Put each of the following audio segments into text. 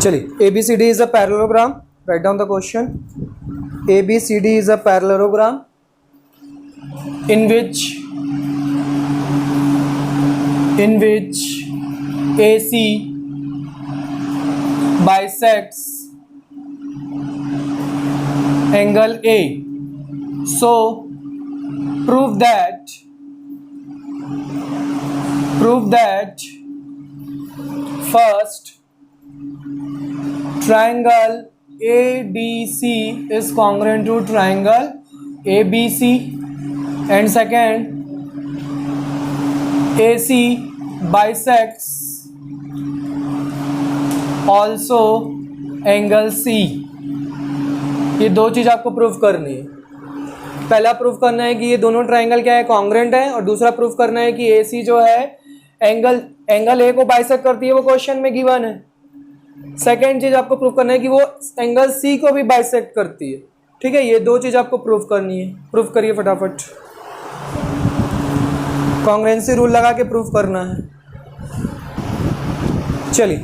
चलिए ABCD is a parallelogram. Write down the question. ABCD is a parallelogram in which AC bisects angle A. So prove that first triangle ADC is congruent to triangle ABC, and second AC bisects also angle C. ये दो चीज़ आपको proof करनी है। पहला proof करना है कि ये दोनों ट्राइंगल क्या है, कॉन्ग्रेंट है, और दूसरा प्रूफ करना है कि AC जो है एंगल A को बाइसेक्ट करती है, वो क्वेश्चन में गिवन है। सेकेंड चीज आपको प्रूफ करना है कि वो एंगल C को भी बाइसेक्ट करती है। ठीक है, ये दो चीज आपको प्रूफ करनी है। प्रूफ करिए फटाफट, कॉन्ग्रुएंसी रूल लगा के प्रूफ करना है। चलिए,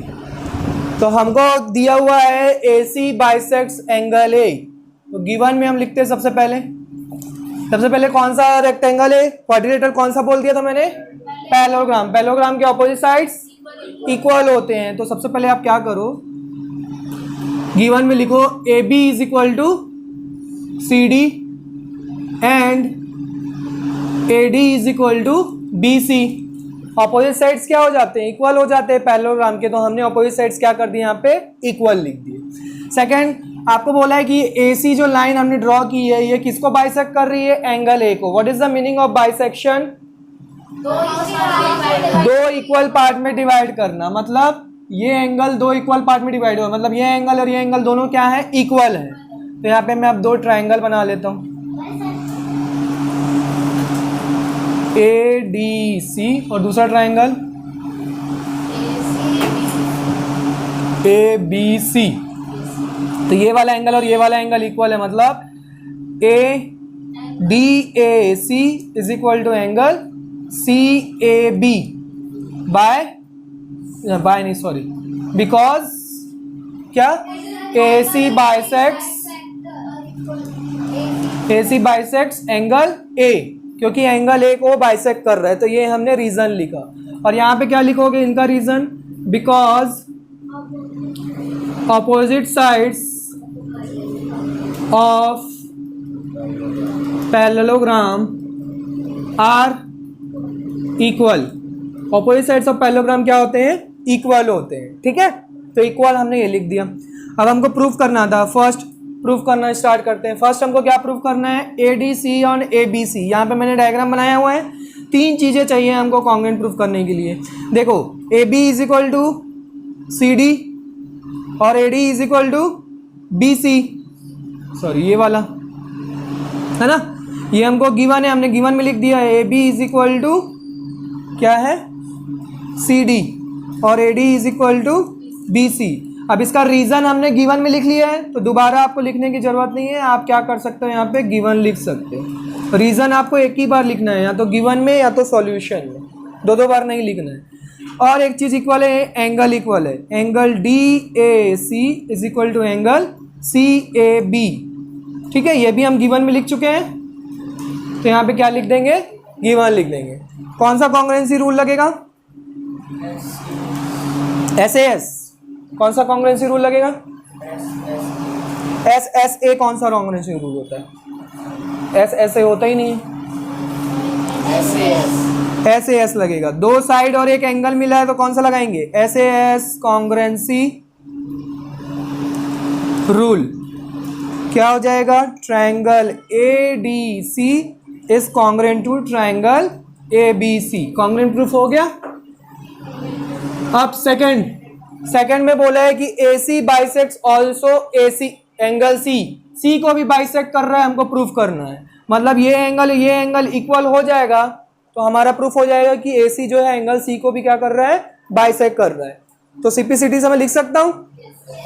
तो हमको दिया हुआ है AC बाइसेक्ट्स एंगल A। तो गिवन में हम लिखते हैं सबसे पहले कौन सा रेक्टेंगल है, क्वाड्रिलेटरल कौन सा बोल दिया था मैंने, पैरेललोग्राम। पैरेललोग्राम के ऑपोजिट साइड्स इक्वल होते हैं। तो सबसे पहले आप क्या करो, गिवन में लिखो AB is equal to CD and AD is equal to BC। Opposite sides क्या हो जाते हैं, इक्वल हो जाते हैं पैरेललोग्राम के। तो हमने ऑपोजिट साइड्स क्या कर दिए, यहाँ पे इक्वल लिख दिए। सेकंड, आपको बोला है कि AC जो लाइन हमने ड्रॉ की है, ये किसको बाइसेक्ट कर रही है, एंगल A को। What is the meaning of bisection, दो इक्वल पार्ट में डिवाइड करना। मतलब ये एंगल दो इक्वल पार्ट में डिवाइड हुआ, मतलब ये एंगल और ये एंगल दोनों क्या है, इक्वल है। तो यहाँ पे मैं अब दो ट्राइंगल बना लेता हूँ, ADC और दूसरा ट्राइंगल ABC। तो ये वाला एंगल और ये वाला एंगल इक्वल है, मतलब ADAC is equal to angle CAB because क्या, AC बाइसेक्ट्स एंगल A, क्योंकि एंगल A को बाइसेक्ट कर रहा है। तो ये हमने रीजन लिखा। और यहाँ पे क्या लिखोगे इनका reason, because opposite sides of parallelogram are equal. Opposite sides of parallelogram क्या होते हैं, इक्वल होते हैं। ठीक है, तो इक्वल हमने ये लिख दिया। अब हमको प्रूफ करना था, फर्स्ट प्रूफ करना स्टार्ट करते हैं। फर्स्ट हमको क्या प्रूफ करना है, ADC और ABC। यहाँ पे मैंने डायग्राम बनाया हुआ है। तीन चीजें चाहिए हमको कॉन्ग्रुएंट प्रूफ करने के लिए। देखो, AB is equal to CD और AD is equal to BC। Sorry, ये वाला है ना, ये हमको गिवन है, हमने गिवन में लिख दिया है। AB इज इक्वल टू क्या है, CD और AD is equal to BC। अब इसका रीजन हमने गिवन में लिख लिया है, तो दोबारा आपको लिखने की जरूरत नहीं है। आप क्या कर सकते हो, यहाँ पे गिवन लिख सकते हो। रीजन आपको एक ही बार लिखना है, या तो गिवन में या तो सॉल्यूशन में, दो बार नहीं लिखना है। और एक चीज इक्वल है, एंगल इक्वल है। Angle DAC is equal to angle CAB। ठीक है, ये भी हम गिवन में लिख चुके हैं। तो यहाँ पे क्या लिख देंगे, गिवन लिख देंगे। कौन सा कॉन्ग्रुएंसी रूल लगेगा, SAS। कौन सा कॉन्ग्रुएंसी रूल लगेगा, SSA। कौन सा कॉन्ग्रुएंसी रूल होता है, SSA होता ही नहीं है, SAS लगेगा। दो साइड और एक एंगल मिला है, तो कौन सा लगाएंगे, SAS कॉन्ग्रुएंसी रूल। क्या हो जाएगा, triangle ADC is congruent to triangle ABC। Congruent proof हो गया। अब सेकंड में बोला है कि AC bisects also AC angle C को भी बाइसेक्ट कर रहा है, हमको प्रूफ करना है। मतलब ये एंगल इक्वल हो जाएगा, तो हमारा प्रूफ हो जाएगा कि AC जो है एंगल C को भी क्या कर रहा है, बाइसेक्ट कर रहा है। तो CPCD से मैं लिख सकता हूँ,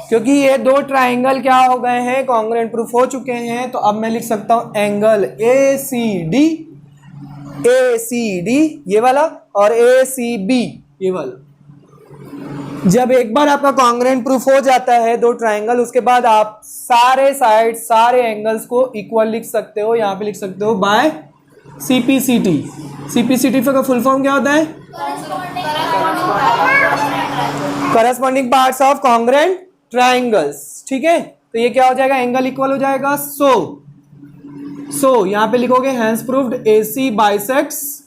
क्योंकि ये दो ट्राइंगल क्या हो गए हैं, कॉन्ग्रुएंट प्रूफ हो चुके हैं। तो अब मैं लिख सकता हूँ एंगल ACD ये वाला और ACB ये वाला। जब एक बार आपका कॉन्ग्रुएंट प्रूफ हो जाता है दो ट्राइंगल, उसके बाद आप सारे साइड सारे एंगल्स को इक्वल लिख सकते हो। यहाँ पे लिख सकते हो बाय सीपीसीटी। सीपीसीटी का फुल फॉर्म क्या होता है? Corresponding parts of congruent triangles. ठीक है, तो ये क्या हो जाएगा? एंगल इक्वल हो जाएगा। सो यहाँ पे लिखोगे hence proved AC bisects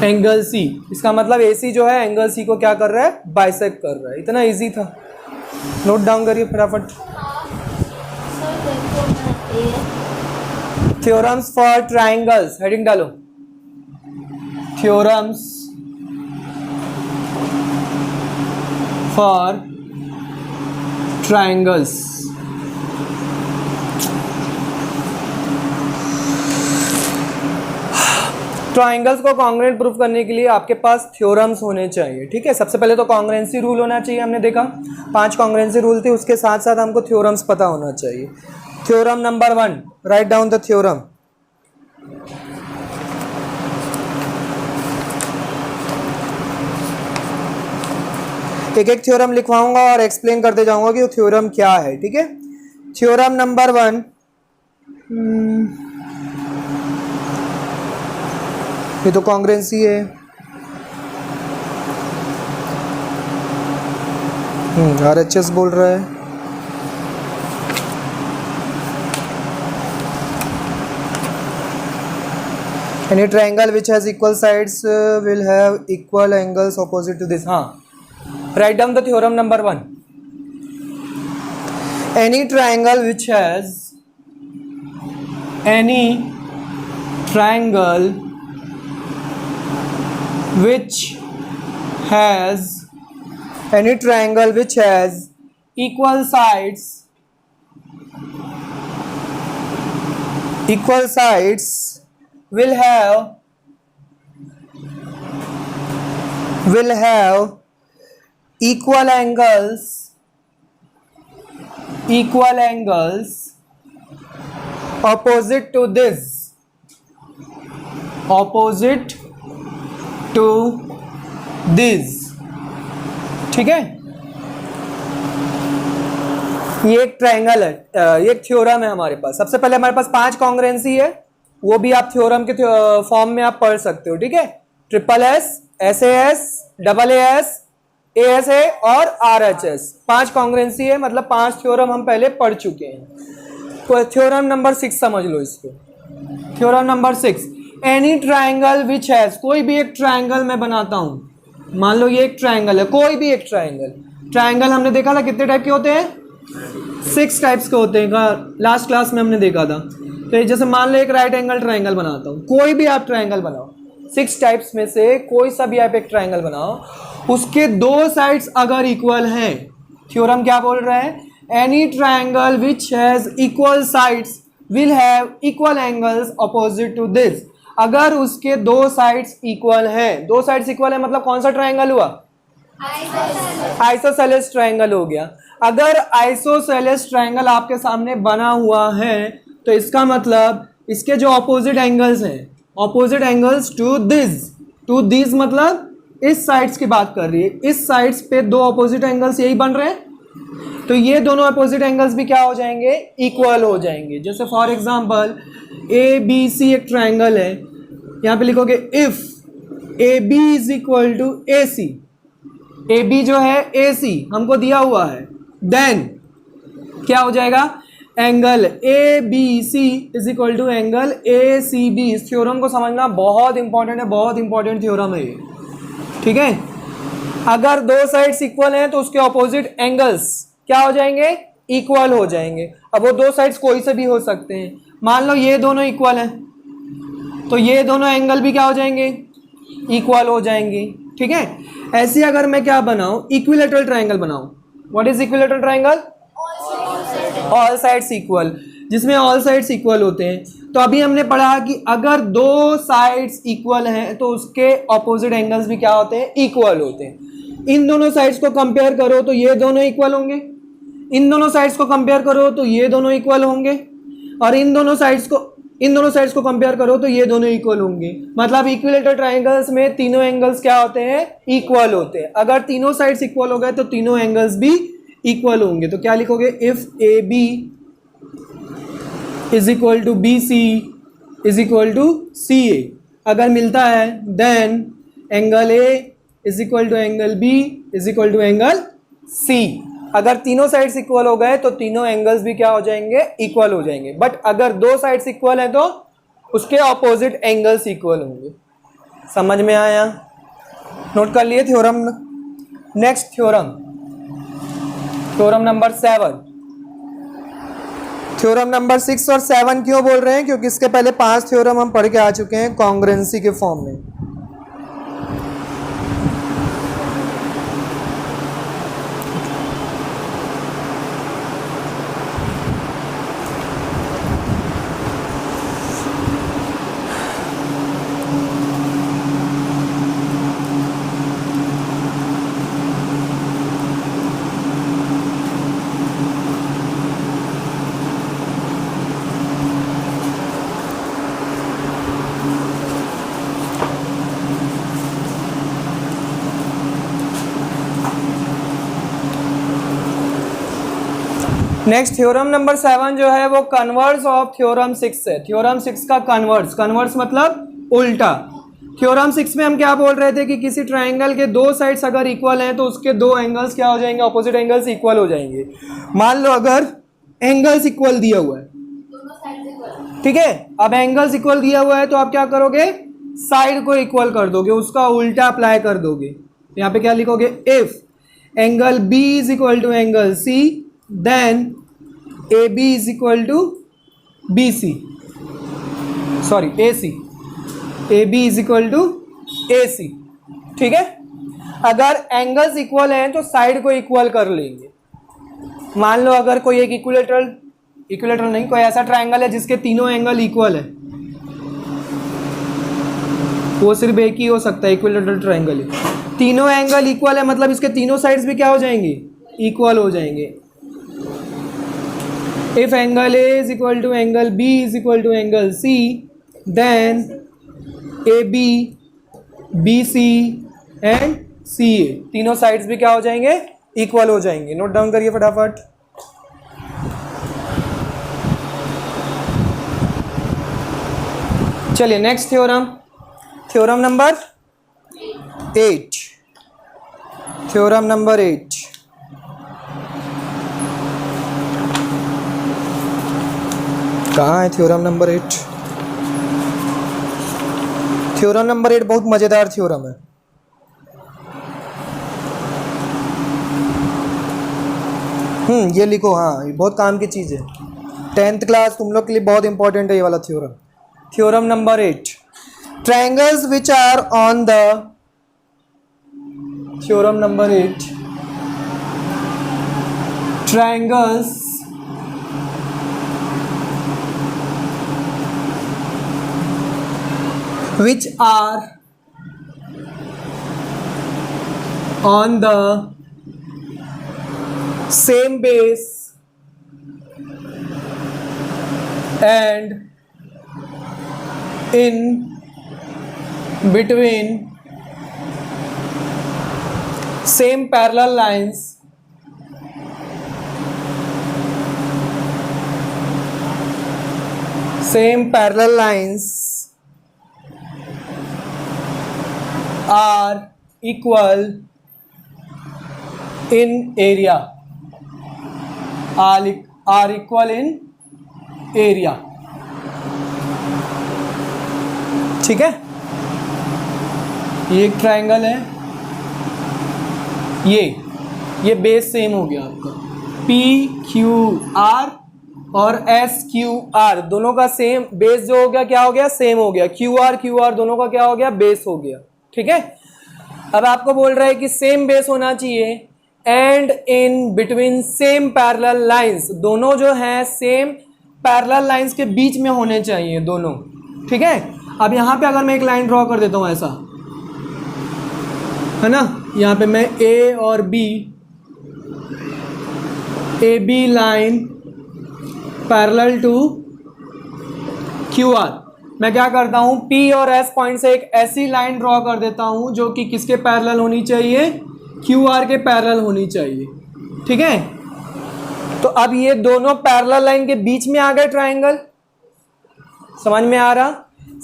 angle C। इसका मतलब AC जो है एंगल C को क्या कर रहा है? बाइसेक्ट कर रहा है। इतना इजी था, नोट डाउन करिए फटाफट। थ्योरम्स फॉर ट्राइंगल्स, हेडिंग डालो, थ्योरम्स फॉर ट्राइंगल्स। ट्राइंगल्स को कॉन्ग्रुएंट प्रूफ करने के लिए आपके पास थ्योरम्स होने चाहिए। ठीक है, सबसे पहले तो कॉन्ग्रुएंसी रूल होना चाहिए। हमने देखा 5 कॉन्ग्रुएंसी रूल थे, उसके साथ साथ हमको थ्योरम्स पता होना चाहिए। Theorem number 1, write down the theorem. एक एक थ्योरम लिखवाऊंगा और एक्सप्लेन करते जाऊंगा कि वो थ्योरम क्या है। ठीक है, थ्योरम नंबर 1, ये तो कॉन्ग्रुएंसी है। RHS बोल रहा है। Any triangle which has equal sides will have equal angles opposite to this. हाँ, write down the theorem number 1. Any triangle which has any triangle which has equal sides will have equal angles opposite to this, ठीक है। ये एक triangle है, ये एक theorem है हमारे पास। सबसे पहले हमारे पास 5 कॉन्ग्रुएंसी है, वो भी आप थ्योरम के फॉर्म में आप पढ़ सकते हो। ठीक है, SSS, SAS, AAS, ASA और RHS 5 कॉन्ग्रुएंसी है, मतलब 5 थ्योरम हम पहले पढ़ चुके हैं। तो थ्योरम नंबर 6 समझ लो इसको। Theorem number 6, any triangle which has, कोई भी एक ट्राइंगल मैं बनाता हूं, मान लो ये एक ट्राइंगल है, कोई भी एक ट्राइंगल हमने देखा था कितने टाइप के होते हैं? 6 टाइप्स के होते हैं, लास्ट क्लास में हमने देखा था। तो जैसे मान लो एक राइट एंगल ट्राइंगल बनाता हूं, कोई भी आप ट्राइंगल बनाओ, 6 टाइप्स में से कोई सा भी आप एक ट्राइंगल बनाओ, उसके 2 साइड्स अगर इक्वल हैं, थ्योरम क्या बोल रहा है? Any triangle which has equal sides will have equal angles opposite to this. अगर उसके 2 साइड्स इक्वल हैं, 2 साइड्स इक्वल है मतलब कौन सा ट्राइंगल हुआ? आइसोसेलेस ट्राइंगल हो गया। अगर आइसोसेलेस ट्राइंगल आपके सामने बना हुआ है तो इसका मतलब इसके जो ऑपोजिट एंगल्स हैं, ऑपोजिट एंगल्स टू दिस मतलब इस साइड्स की बात कर रही है, इस साइड्स पे 2 ऑपोजिट एंगल्स यही बन रहे हैं, तो ये दोनों अपोजिट एंगल्स भी क्या हो जाएंगे? इक्वल हो जाएंगे। जैसे फॉर एग्जांपल ABC एक ट्राइंगल है, यहाँ पे लिखोगे if AB is equal to AC, AB जो है AC हमको दिया हुआ है, देन क्या हो जाएगा? Angle ABC is equal to angle ACB। इस थ्योरम को समझना बहुत इंपॉर्टेंट है, बहुत इंपॉर्टेंट थ्योरम है ये। ठीक है, अगर 2 साइड्स इक्वल हैं तो उसके ऑपोजिट एंगल्स क्या हो जाएंगे? इक्वल हो जाएंगे। अब वो 2 साइड्स कोई से भी हो सकते हैं, मान लो ये दोनों इक्वल हैं तो ये दोनों एंगल भी क्या हो जाएंगे? इक्वल हो जाएंगे। ठीक है, ऐसे अगर मैं क्या बनाऊं? इक्विलेटरल ट्राइंगल बनाऊं। What is equilateral triangle? All sides equal, जिसमें ऑल साइड्स इक्वल होते हैं। तो अभी हमने पढ़ा कि अगर 2 साइड्स इक्वल हैं तो उसके ऑपोजिट एंगल्स भी क्या होते हैं? इक्वल होते हैं। इन दोनों साइड्स को कंपेयर करो तो ये दोनों इक्वल होंगे, इन दोनों साइड्स को कंपेयर करो तो ये दोनों इक्वल होंगे, और इन दोनों साइड्स को इन दोनों साइड्स को कंपेयर करो तो ये दोनों इक्वल होंगे, मतलब इक्विलेटरल ट्राइंगल्स में तीनों एंगल्स क्या होते हैं, इक्वल होते हैं। अगर तीनों साइड्स इक्वल हो गए तो तीनों एंगल्स भी इक्वल होंगे। तो क्या लिखोगे, if A B is equal to B C is equal to C A, अगर मिलता है then angle A is equal to angle B is equal to angle C. अगर तीनों साइड्स इक्वल हो गए तो तीनों एंगल्स भी क्या हो जाएंगे, इक्वल हो जाएंगे। बट अगर दो साइड्स इक्वल है तो उसके ऑपोजिट एंगल्स इक्वल होंगे। समझ में आया, नोट कर लिए theorem. Next theorem, theorem number 7। Theorem number 6 और 7 क्यों बोल रहे हैं, क्योंकि इसके पहले 5 थ्योरम हम पढ़ के आ चुके हैं कॉन्ग्रुएंसी के फॉर्म में। नेक्स्ट थ्योरम नंबर 7 जो है वो कन्वर्स ऑफ थ्योरम 6 है। थ्योरम 6 का कन्वर्स, कन्वर्स मतलब उल्टा। थ्योरम 6 में हम क्या बोल रहे थे कि किसी ट्राइंगल के दो साइड्स अगर इक्वल हैं तो उसके दो एंगल्स क्या हो जाएंगे, ऑपोजिट एंगल्स इक्वल हो जाएंगे। मान लो अगर एंगल्स इक्वल दिया हुआ है, ठीक है, अब एंगल्स इक्वल दिया हुआ है तो आप क्या करोगे, साइड को इक्वल कर दोगे, उसका उल्टा अप्लाई कर दोगे। यहाँ पे क्या लिखोगे, if angle B is equal to angle C then A B is equal to B C, sorry A C, A B is equal to A C. ठीक है, अगर एंगल्स इक्वल हैं तो साइड को इक्वल कर लेंगे। मान लो अगर कोई एक इक्विलेटरल नहीं, कोई ऐसा ट्राइंगल है जिसके तीनों एंगल इक्वल है, वो सिर्फ एक ही हो सकता है, इक्विलेटरल ट्राइंगल है। तीनों एंगल इक्वल है मतलब इसके तीनों साइड्स भी क्या हो जाएंगे, इक्वल हो जाएंगे। If angle A is equal to angle B is equal to angle C then A B, B C and C A, तीनों साइड्स भी क्या हो जाएंगे, इक्वल हो जाएंगे। नोट डाउन करिए फटाफट। चलिए next theorem, theorem number 8। Theorem number 8, कहाँ है थ्योरम नंबर 8? थ्योरम नंबर 8 बहुत मजेदार थ्योरम है। ये लिखो, हाँ ये बहुत काम की चीज़ है, 10th क्लास तुम लोग के लिए बहुत इंपॉर्टेंट है ये वाला theorem. Theorem number 8, triangles which are on the, theorem number 8, triangles which are on the same base and in between same parallel lines are equal in area, are equal in area। ठीक है, ये एक triangle है, ये base same हो गया आपका, P Q are और एस क्यू आर दोनों का सेम बेस जो हो गया, क्या हो गया, सेम हो गया। क्यू आर दोनों का क्या हो गया, बेस हो गया। ठीक है, अब आपको बोल रहा है कि सेम बेस होना चाहिए and in between same parallel lines, दोनों जो हैं सेम पैरेलल लाइंस के बीच में होने चाहिए दोनों। ठीक है, अब यहाँ पे अगर मैं एक लाइन ड्रॉ कर देता हूँ ऐसा, है ना, यहाँ पे मैं ए और B, A B line parallel to Q R, मैं क्या करता हूँ पी और एस पॉइंट से एक ऐसी लाइन ड्रॉ कर देता हूँ जो कि किसके पैरेलल होनी चाहिए, क्यू आर के पैरेलल होनी चाहिए। ठीक है, तो अब ये दोनों पैरेलल लाइन के बीच में आ गए ट्राइंगल, समझ में आ रहा।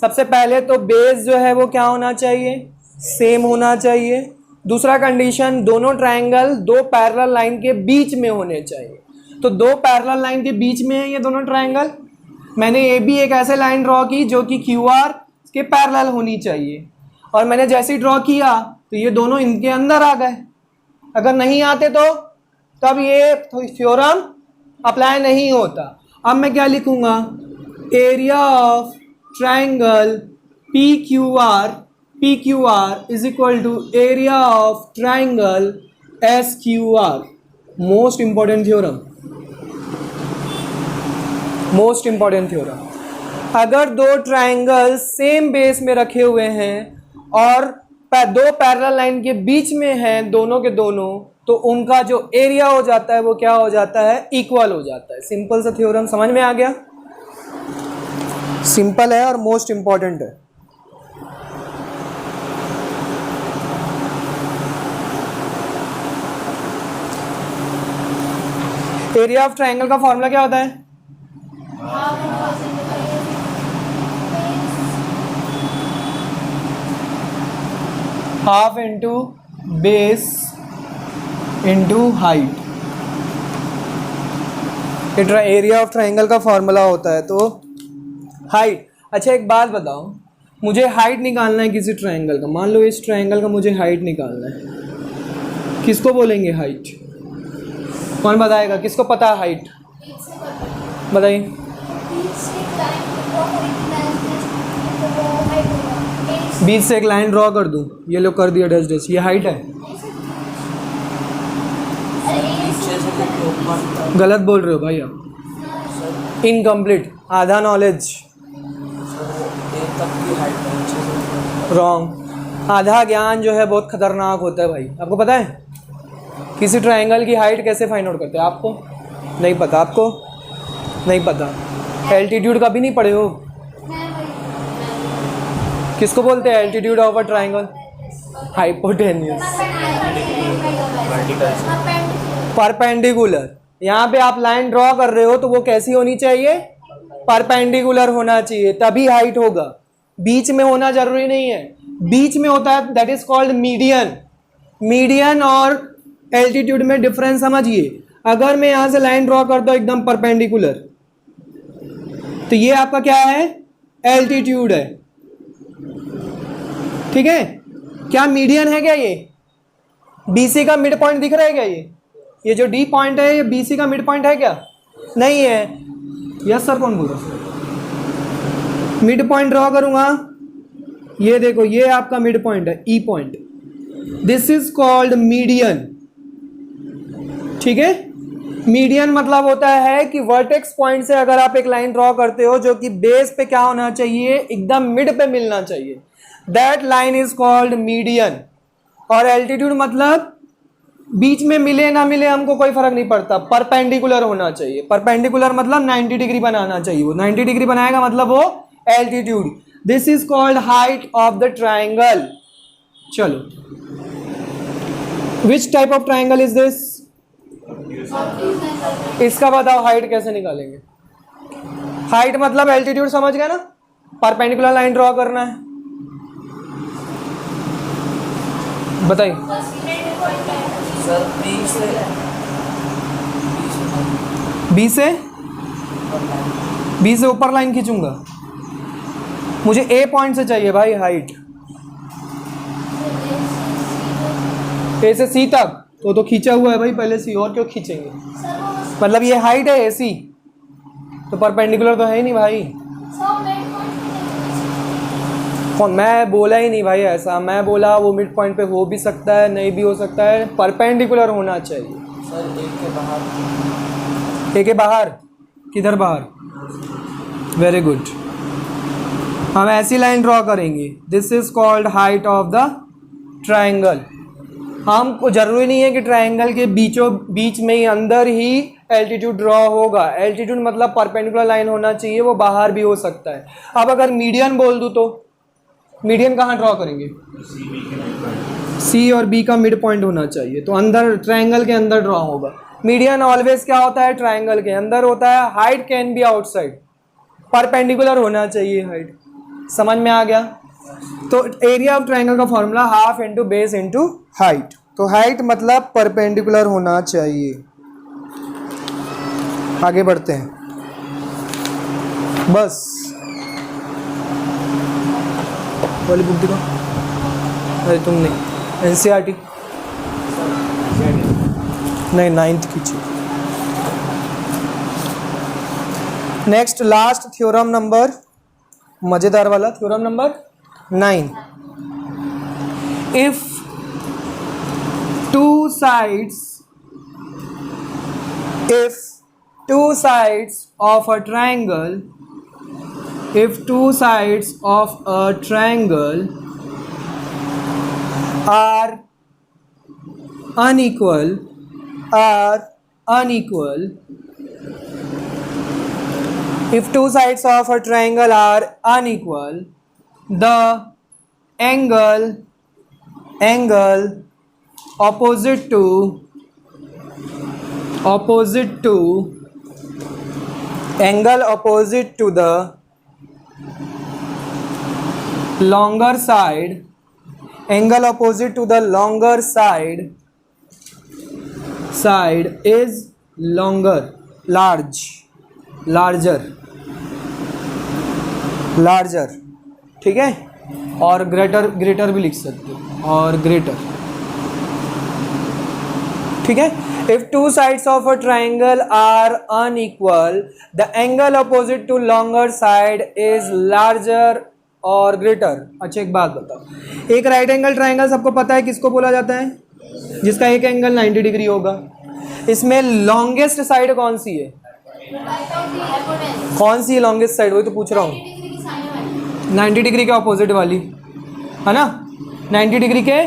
सबसे पहले तो बेस जो है वो क्या होना चाहिए, सेम होना चाहिए। दूसरा कंडीशन, दोनों ट्राइंगल दो पैरेलल लाइन के बीच में होने चाहिए। तो दो पैरेलल लाइन के बीच में है ये दोनों ट्राइंगल। मैंने ये भी एक ऐसे लाइन ड्रॉ की जो कि क्यू आर के पैरेलल होनी चाहिए, और मैंने जैसे ही ड्रॉ किया तो ये दोनों इनके अंदर आ गए। अगर नहीं आते तो तब ये थ्योरम अप्लाई नहीं होता। अब मैं क्या लिखूंगा, area of triangle P Q R is equal to area of triangle S Q R. Most important theorem, most important theorem. अगर दो ट्राइंगल सेम बेस में रखे हुए हैं और दो पैरेलल लाइन के बीच में हैं दोनों के दोनों, तो उनका जो एरिया हो जाता है वो क्या हो जाता है, इक्वल हो जाता है। सिंपल सा थ्योरम, समझ में आ गया। सिंपल है और मोस्ट इंपॉर्टेंट है। एरिया ऑफ ट्राइंगल का फॉर्मूला क्या होता है, half into base into height. Area of triangle का फॉर्मूला होता है तो हाइट। अच्छा एक बात बताओ, मुझे हाइट निकालना है किसी ट्राइंगल का, मान लो इस ट्राइंगल का मुझे हाइट निकालना है, किसको बोलेंगे हाइट, कौन बताएगा, किसको पता है हाइट, बताइए। 20 से एक लाइन ड्रॉ कर दूं, ये लो कर दिया डैश डैश, ये हाइट है। गलत बोल रहे हो भाई आप, इनकम्प्लीट, आधा नॉलेज, रॉन्ग। आधा ज्ञान जो है बहुत खतरनाक होता है भाई। आपको पता है किसी ट्राइंगल की हाइट कैसे फाइंड आउट करते हैं, आपको नहीं पता, आपको नहीं पता, एल्टीट्यूड कभी नहीं पढ़े हो। किसको बोलते हैं altitude of a triangle, hypotenuse, perpendicular. यहाँ पे आप लाइन ड्रॉ कर रहे हो तो वो कैसी होनी चाहिए, परपेंडिकुलर होना चाहिए, तभी हाइट होगा। बीच में होना जरूरी नहीं है, बीच में होता है that is called median. Median और एल्टीट्यूड में डिफरेंस समझिए। अगर मैं यहां से लाइन ड्रॉ करता हूं एकदम परपेंडिकुलर, तो ये आपका क्या है, एल्टीट्यूड है। ठीक है, क्या मीडियन है क्या, ये बीसी का मिड पॉइंट दिख रहा है क्या, ये जो डी पॉइंट है ये बीसी का मिड पॉइंट है क्या, नहीं है। यस सर, कौन बोल रहा है, मिड पॉइंट ड्रॉ करूंगा, ये देखो ये आपका मिड पॉइंट है, ई point, this is called median. ठीक है, मीडियन मतलब होता है कि वर्टेक्स पॉइंट से अगर आप एक लाइन ड्रॉ करते हो जो कि बेस पे क्या होना चाहिए, एकदम मिड पे मिलना चाहिए, that line is called median. और एल्टीट्यूड मतलब बीच में मिले ना मिले हमको कोई फर्क नहीं पड़ता, परपेंडिकुलर होना चाहिए। परपेंडिकुलर मतलब 90 डिग्री बनाना चाहिए, वो 90 डिग्री बनाएगा मतलब वो altitude. This is called height of the triangle. चलो, which type of triangle is this, इसका बताओ हाइट कैसे निकालेंगे। हाइट मतलब एल्टीट्यूड, समझ गए ना, परपेंडिकुलर लाइन ड्रॉ करना है। बताइए सर, बी से ऊपर लाइन खींचूंगा, मुझे ए पॉइंट से चाहिए भाई हाइट, ए से सी तक तो खींचा हुआ है भाई पहले सी, और क्यों खींचेंगे, मतलब ये हाइट है ए सी, तो परपेंडिकुलर तो है ही नहीं भाई। कौन, मैं बोला ही नहीं भाई ऐसा, मैं बोला वो मिड पॉइंट पे हो भी सकता है नहीं भी हो सकता है, परपेंडिकुलर होना चाहिए। सर एक के बाहर, ए के बाहर, किधर बाहर, वेरी गुड। हम ऐसी लाइन ड्रॉ करेंगे, this is called height of the triangle. हमको जरूरी नहीं है कि ट्रायंगल के बीचों बीच में ही अंदर ही एल्टीट्यूड ड्रॉ होगा। एल्टीट्यूड मतलब परपेंडिकुलर लाइन होना चाहिए, वो बाहर भी हो सकता है। अब अगर मीडियन बोल दूँ तो मीडियन कहाँ ड्रॉ करेंगे? सी और बी का मिड पॉइंट होना चाहिए, तो अंदर ट्रायंगल के अंदर ड्रॉ होगा। मीडियन ऑलवेज क्या होता है? ट्रायंगल के अंदर होता है। Height can be outside, perpendicular होना चाहिए हाइट। समझ में आ गया? तो एरिया ऑफ ट्रायंगल का formula half into base into height. तो हाइट मतलब परपेंडिकुलर होना चाहिए। आगे बढ़ते हैं, बस वाली बुक दिखाओ। अरे तुम नहीं, एनसीईआरटी नहीं, 9th की चाहिए। नेक्स्ट लास्ट थ्योरम नंबर, मजेदार वाला theorem number 9। If two sides of a triangle, if two sides of a triangle are unequal, if two sides of a triangle are unequal, the angle opposite to the longer side, is larger, ठीक है? और greater भी लिख सकते हो, और greater, ठीक है? If two sides of a triangle are unequal, the angle opposite to longer side is larger और ग्रेटर। अच्छा एक बात बताओ, एक राइट एंगल ट्राइंगल सबको पता है किसको बोला जाता है? जिसका एक एंगल 90 डिग्री होगा। इसमें लॉन्गेस्ट साइड कौन सी है? कौन सी है लॉन्गेस्ट साइड? वही तो पूछ रहा हूँ। 90 डिग्री के ऑपोजिट वाली है ना, 90 डिग्री के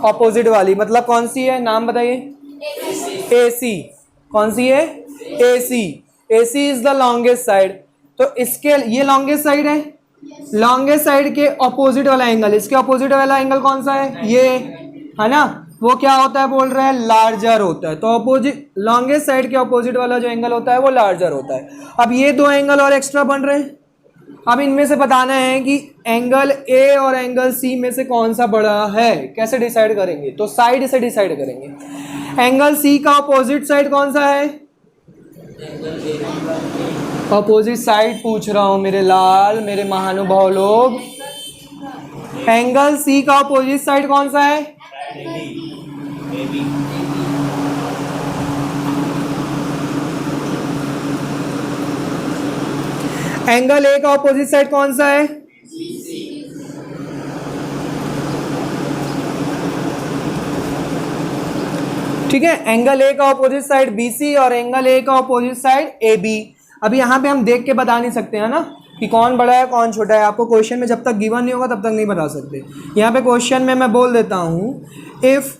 ऑपोजिट वाली, मतलब कौन सी है? नाम बताइए। AC। कौन सी है? AC। AC is the longest side. तो इसके ये लॉन्गेस्ट साइड है, लॉन्गेस्ट साइड के ऑपोजिट वाला एंगल, इसके ऑपोजिट वाला एंगल कौन सा है? ये है ना, वो क्या होता है बोल रहा है? लार्जर होता है। तो ऑपोजिट लॉन्गेस्ट साइड के ऑपोजिट वाला जो एंगल होता है वो लार्जर होता है। अब ये दो एंगल और एक्स्ट्रा बन रहे हैं। अब इनमें से बताना है कि एंगल ए और एंगल सी में से कौन सा बड़ा है। कैसे डिसाइड करेंगे? तो साइड से डिसाइड करेंगे। एंगल सी का ऑपोजिट साइड कौन सा है? ऑपोजिट साइड पूछ रहा हूं मेरे लाल, मेरे महानुभाव लोग। एंगल सी का ऑपोजिट साइड कौन सा है? एंगल ए का ऑपोजिट साइड कौन सा है? ठीक है, एंगल ए का ऑपोजिट साइड BC और एंगल ए का ऑपोजिट साइड AB। अब यहाँ पे हम देख के बता नहीं सकते हैं ना कि कौन बड़ा है कौन छोटा है। आपको क्वेश्चन में जब तक गिवन नहीं होगा तब तक नहीं बता सकते। यहाँ पे क्वेश्चन में मैं बोल देता हूँ, if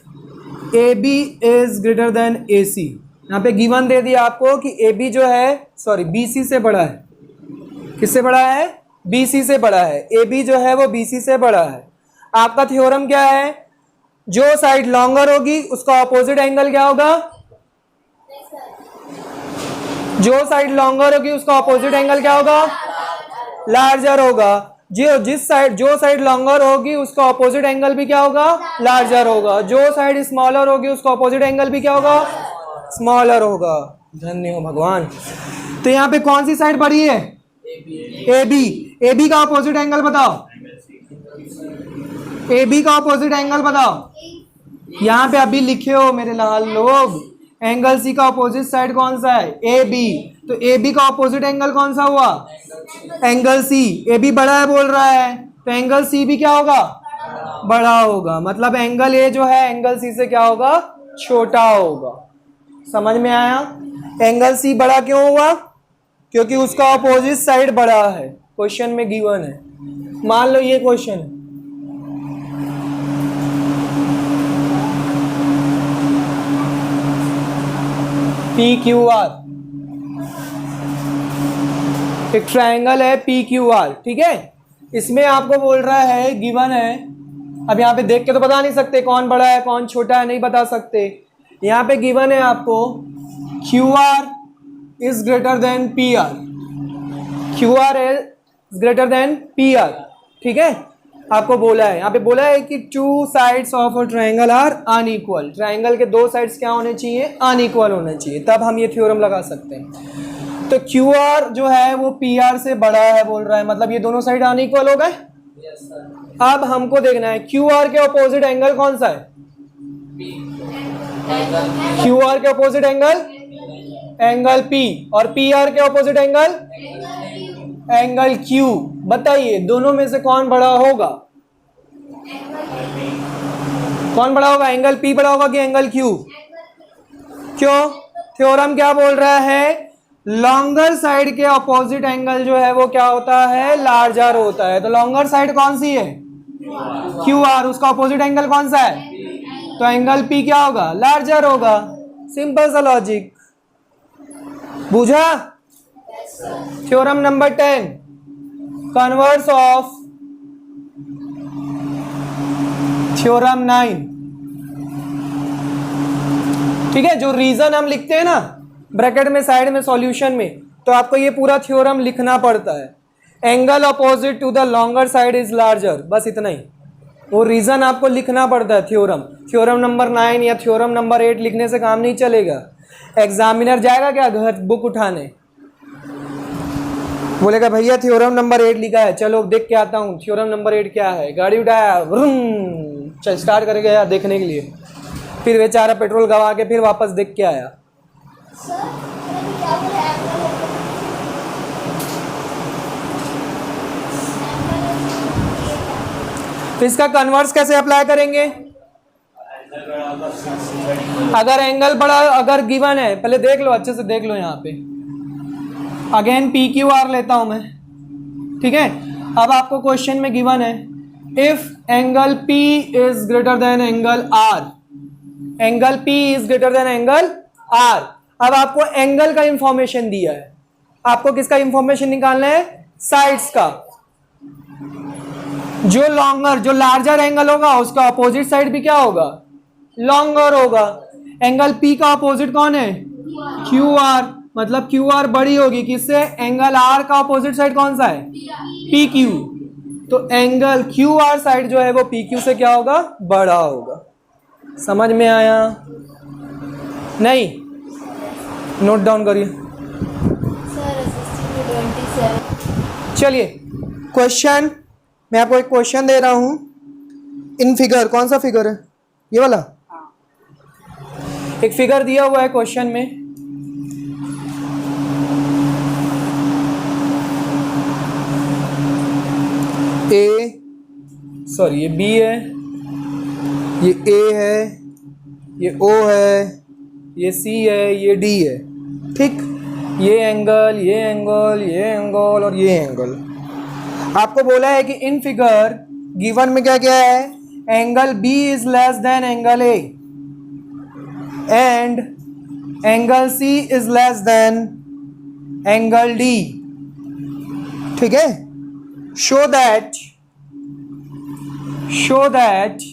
AB is greater than AC। यहाँ पे गिवन दे दिया आपको कि AB जो है BC से बड़ा है। किससे बड़ा है? BC से बड़ा है। AB जो है वो BC से बड़ा है। आपका थ्योरम क्या है? जो साइड लॉन्गर होगी उसका ऑपोजिट एंगल क्या होगा? जो साइड लॉन्गर होगी उसका ऑपोजिट एंगल क्या होगा? लार्जर होगा। जो साइड लॉन्गर होगी उसका ऑपोजिट एंगल भी क्या होगा? लार्जर होगा। जो साइड स्मॉलर होगी उसका ऑपोजिट एंगल भी क्या होगा? स्मॉलर होगा। धन्य हो भगवान। तो यहाँ पे कौन सी साइड बड़ी है? AB का ऑपोजिट एंगल बताओ। AB का ऑपोजिट एंगल बताओ। यहाँ पे अभी लिखे हो मेरे लाल लोग, एंगल सी का ऑपोजिट साइड कौन सा है? AB। तो AB का ऑपोजिट एंगल कौन सा हुआ? Angle C। AB बड़ा है बोल रहा है, तो एंगल C भी क्या होगा? बड़ा होगा। मतलब एंगल A जो है एंगल C से क्या होगा? छोटा होगा। समझ में आया? एंगल C बड़ा क्यों हुआ? क्योंकि उसका ऑपोजिट साइड बड़ा है। क्वेश्चन में गिवन है। मान लो ये क्वेश्चन है, पी क्यू आर, एक ट्रायंगल है पी क्यू आर, ठीक है। इसमें आपको बोल रहा है गिवन है, अब यहाँ पे देख के तो बता नहीं सकते कौन बड़ा है कौन छोटा है, नहीं बता सकते। यहाँ पे गिवन है आपको Q R is greater than P R, Q R is greater than P R, ठीक है। आपको बोला है, यहाँ पे बोला है कि two sides of a triangle are unequal, triangle के दो साइड्स क्या होने चाहिए, अनइक्वल होने चाहिए, तब हम ये थ्योरम लगा सकते हैं। तो क्यू आर जो है वो पी आर से बड़ा है बोल रहा है, मतलब ये दोनों साइड अनइक्वल हो गए। अब हमको देखना है क्यू आर के ऑपोजिट एंगल कौन सा है, क्यू आर के ऑपोजिट एंगल एंगल P, और पी आर के ऑपोजिट एंगल एंगल Q। बताइए दोनों में से कौन बड़ा होगा, कौन बड़ा होगा, एंगल P बड़ा होगा कि एंगल Q? क्यों? थ्योरम क्या बोल रहा है, लॉन्गर साइड के ऑपोजिट एंगल जो है वो क्या होता है, लार्जर होता है। तो लॉन्गर साइड कौन सी है, क्यू आर, उसका ऑपोजिट एंगल कौन सा है, तो एंगल P क्या होगा, लार्जर होगा। सिंपल सा लॉजिक, बुझा? Theorem number 10, converse of theorem 9, ठीक है। जो रीजन हम लिखते हैं ना ब्रैकेट में साइड में सॉल्यूशन में, तो आपको ये पूरा थ्योरम लिखना पड़ता है। Angle opposite to the longer side is larger, बस इतना ही, वो रीजन आपको लिखना पड़ता है। थ्योरम थ्योरम नंबर 9 या थ्योरम नंबर 8 लिखने से काम नहीं चलेगा। एग्जामिनर जाएगा क्या घर बुक उठाने, बोलेगा भैया थ्योरम नंबर 8 लिखा है, चलो देख के आता हूँ थ्योरम नंबर 8 क्या है, गाड़ी उठाया चल स्टार्ट करके गया देखने के लिए, फिर बेचारा पेट्रोल गवा के फिर वापस देख के आया। तो इसका कन्वर्स कैसे अप्लाई करेंगे, अगर एंगल बड़ा, अगर गिवन है, पहले देख लो अच्छे से देख लो, यहाँ पे अगेन पी क्यू आर लेता हूं मैं, ठीक है। अब आपको क्वेश्चन में गिवन है if angle P is greater than angle R, angle P is greater than angle R। अब आपको एंगल का इंफॉर्मेशन दिया है, आपको किसका इंफॉर्मेशन निकालना है, साइड्स का। जो लॉन्गर, जो लार्जर एंगल होगा उसका अपोजिट साइड भी क्या होगा, लॉन्गर होगा। एंगल P का अपोजिट कौन है, क्यू आर, मतलब क्यू आर बड़ी होगी किससे, एंगल R का अपोजिट साइड कौन सा है, पी क्यू। तो एंगल क्यू आर साइड जो है वो पी क्यू से क्या होगा, बड़ा होगा। समझ में आया नहीं, नोट डाउन करिए। चलिए क्वेश्चन, मैं आपको एक क्वेश्चन दे रहा हूं इन फिगर, कौन सा फिगर है ये वाला, एक फिगर दिया हुआ है क्वेश्चन में, ये बी है, ये ए है, ये ओ है, ये सी है, ये डी है, ठीक। ये एंगल, ये एंगल, ये एंगल और ये एंगल। आपको बोला है कि इन फिगर गिवन में क्या क्या है, angle B is less than angle A and angle C is less than angle D, ठीक है। शो दैट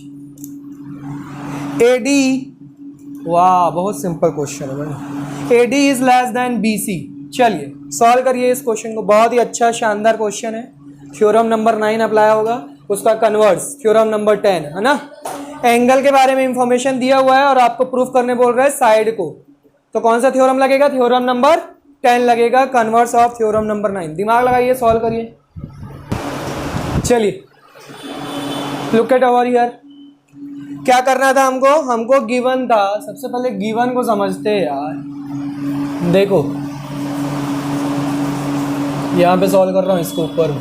AD, वाह बहुत सिंपल क्वेश्चन है, AD is less than BC। चलिए सॉल्व करिए इस क्वेश्चन को, बहुत ही अच्छा शानदार क्वेश्चन है। थ्योरम नंबर 9 अप्लाई होगा, उसका कन्वर्स थ्योरम नंबर 10 है ना। एंगल के बारे में इंफॉर्मेशन दिया हुआ है और आपको प्रूफ करने बोल रहा है साइड को, तो कौन सा थ्योरम लगेगा, थ्योरम नंबर 10 लगेगा, कन्वर्स ऑफ थ्योरम नंबर 9। दिमाग लगाइए, सॉल्व करिए। चलिए लुक एट ओवर हियर, क्या करना था हमको गिवन था, सबसे पहले गिवन को समझते हैं यार। देखो यहाँ पे सॉल्व कर रहा हूँ इसको ऊपर,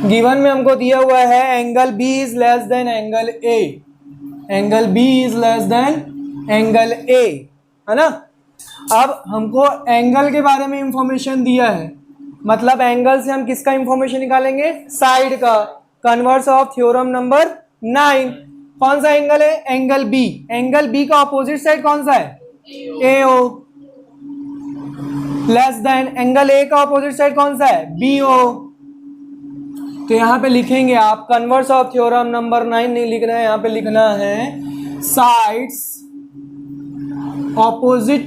गिवन में हमको दिया हुआ है angle B is less than angle A, angle B is less than angle A, है ना। अब हमको एंगल के बारे में इंफॉर्मेशन दिया है, मतलब एंगल से हम किसका इंफॉर्मेशन निकालेंगे, साइड का, कन्वर्स ऑफ थ्योरम नंबर 9। कौन सा एंगल है? Angle B. एंगल बी का ऑपोजिट साइड कौन सा है? AO। Less than angle A का ऑपोजिट साइड कौन सा है? BO। तो यहां पे लिखेंगे आप कन्वर्स ऑफ थ्योरम नंबर 9 नहीं लिखना है, यहां पे लिखना है sides opposite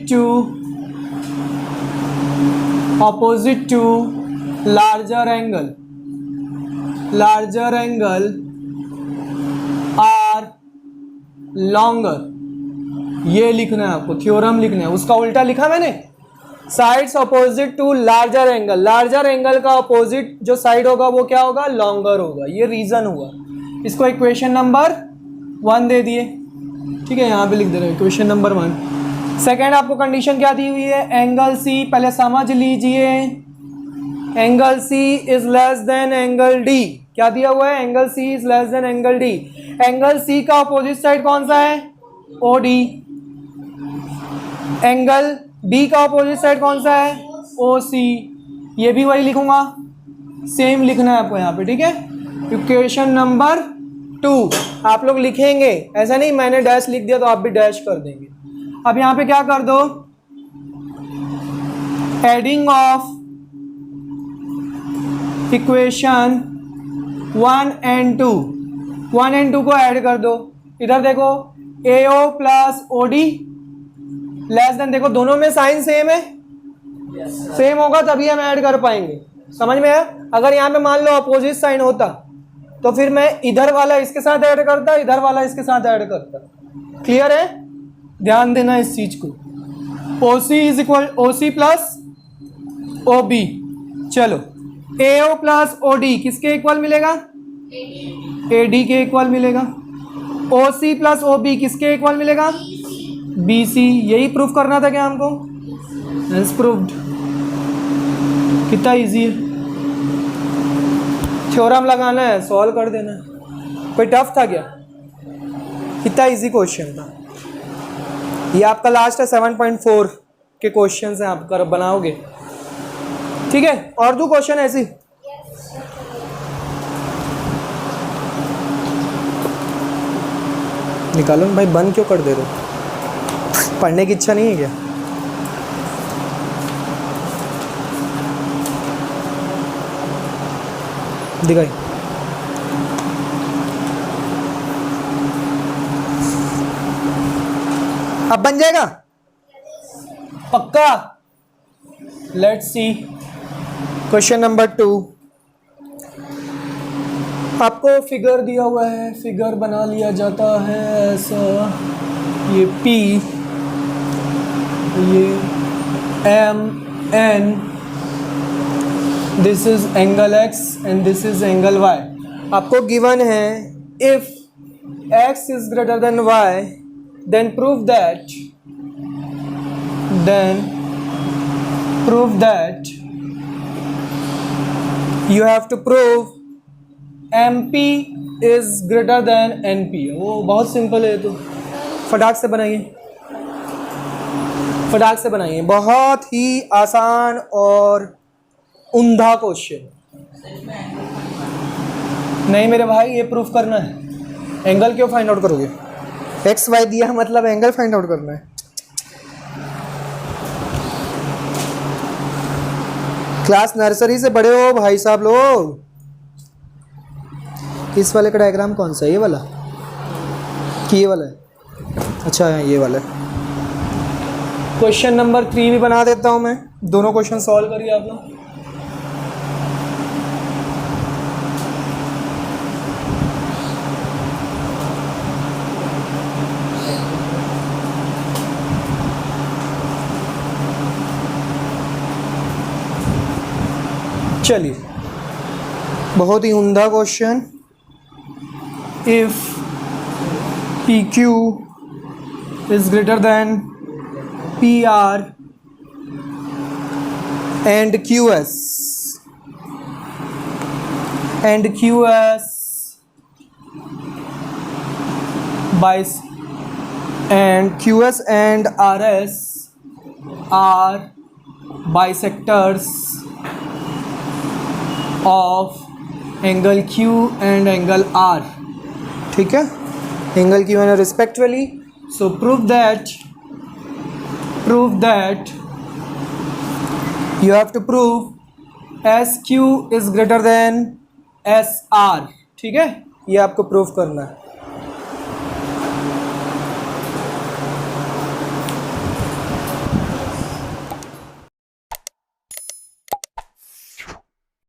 to larger angle are longer। ये लिखना है आपको, थ्योरम लिखना है। उसका उल्टा लिखा मैंने, sides opposite to larger angle. Larger angle का अपोजिट जो साइड होगा वो क्या होगा? लॉन्गर होगा। ये रीजन हुआ। इसको इक्वेशन नंबर 1 दे दिए, ठीक है, यहाँ पे लिख दे रहे हैं इक्वेशन नंबर 1। सेकेंड आपको कंडीशन क्या दी हुई है? एंगल सी, पहले समझ लीजिए, angle C is less than angle D. क्या दिया हुआ है? Angle C is less than angle D. Angle C का अपोजिट साइड कौन सा है? OD। एंगल डी का अपोजिट साइड कौन सा है? OC। ये भी वही लिखूंगा, सेम लिखना है आपको यहाँ पे, ठीक है। इक्वेशन नंबर 2 आप लोग लिखेंगे, ऐसा नहीं मैंने डैश लिख दिया तो आप भी डैश कर देंगे। अब यहाँ पे क्या कर दो? Adding of equation 1 and 2। 1 and 2 को ऐड कर दो। इधर देखो AO plus OD less than, देखो दोनों में साइन सेम है, सेम होगा तभी हम ऐड कर पाएंगे। समझ में आया? अगर यहाँ पे मान लो अपोजिट साइन होता तो फिर मैं इधर वाला इसके साथ ऐड करता, इधर वाला इसके साथ ऐड करता। क्लियर है? ध्यान देना इस चीज को। OC is equal OC plus OB। चलो AO प्लस OD किसके इक्वल मिलेगा? AD के इक्वल मिलेगा। OC प्लस OB किसके इक्वल मिलेगा? BC। यही प्रूफ करना था क्या हमको? Hence proved। कितना इजी है, थ्योरम लगाना है, सॉल्व कर देना है। कोई टफ था क्या? कितना इजी क्वेश्चन था। ये आपका लास्ट है 7.4 के क्वेश्चन हैं, आप कर बनाओगे, ठीक है। और दो क्वेश्चन ऐसी निकालो ना भाई, बंद क्यों कर दे रहे हो? पढ़ने की इच्छा नहीं है क्या? दिखाई अब बन जाएगा पक्का। Let's see question number 2। आपको फिगर दिया हुआ है, फिगर बना लिया जाता है ऐसा, ये P, ये M N, this is angle X and this is angle Y। आपको गिवन है if X is greater than Y then prove that you have to prove MP is greater than NP। वो बहुत simple है, तो फटाक से बनाइए, फटाक से बनाइए। बहुत ही आसान और उम्दा क्वेश्चन। नहीं मेरे भाई, ये प्रूफ करना है। एंगल क्यों फाइंड आउट करोगे? एक्स वाई दिया मतलब एंगल फाइंड आउट करना है। क्लास नर्सरी से बड़े हो भाई साहब लोग। इस वाले का डायग्राम कौन सा है? ये वाला कि ये वाला है? अच्छा है, ये वाला है। क्वेश्चन नंबर 3 भी बना देता हूं मैं, दोनों क्वेश्चन सॉल्व करिए आप लोग। चलिए, बहुत ही उम्दा question. If PQ is greater than PR and QS QS and RS are bisectors of angle Q and angle R, ठीक है। एंगल गिवन है respectively. So prove that you have to prove SQ is greater than SR. ठीक है, ये आपको prove करना है.